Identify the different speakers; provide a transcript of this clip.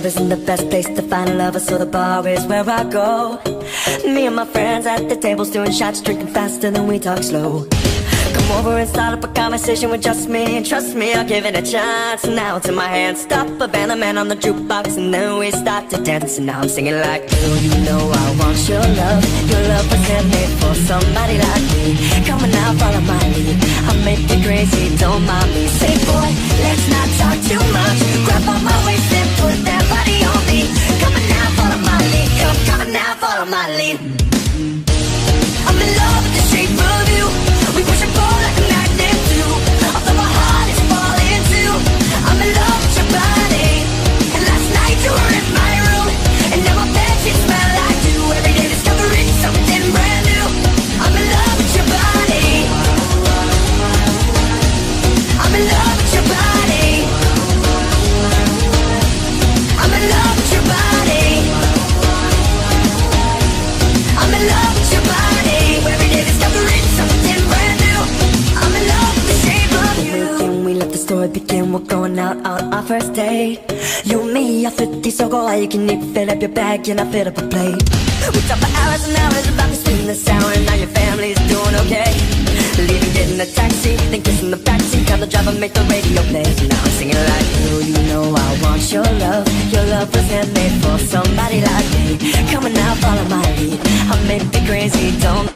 Speaker 1: love isn't the best place to find a lover, so the bar is where I go. Me and my friends at the tables doing shots, drinking faster than we talk slow. Come over and start up a conversation with just me, and trust me, I'll give it a chance. And now it's in my hands, stop a band, the man on the jukebox, and then we start to dance. And now I'm singing like, girl, you know I want your love. Your love was handmade for somebody like me. Come on now, follow my lead, I'll make you crazy, don't mind me. Say boy, let's not talk too much. Grab on my waist and put that body on me. Come on now, follow my lead. Come on now, follow my lead. I'm in love with the shape of you. We push and pull like a magnet do. Although my heart is falling too. I'm in love with your body. And last night you were in my room, and now my bedsheets smell like you. Every day discovering something brand new. I'm in love with your body. I'm in love with your body. I'm in love with your body. I'm in love with your body. Every day discovering something brand new. I'm in love with the shape of you. We let the story begin. We're going out on our first date. You and me, I fit these so go all you can eat. Fill up your bag and I fill up a plate. We talk for hours and hours about this sweetness hour. And now your family's doing okay. Leaving, getting a taxi, then kissing the backseat. Tell the driver make the radio play. So now I'm singing like, you know I want your love. Your love was handmade for somebody like me. Come on now, follow my lead, I'll make me crazy, don't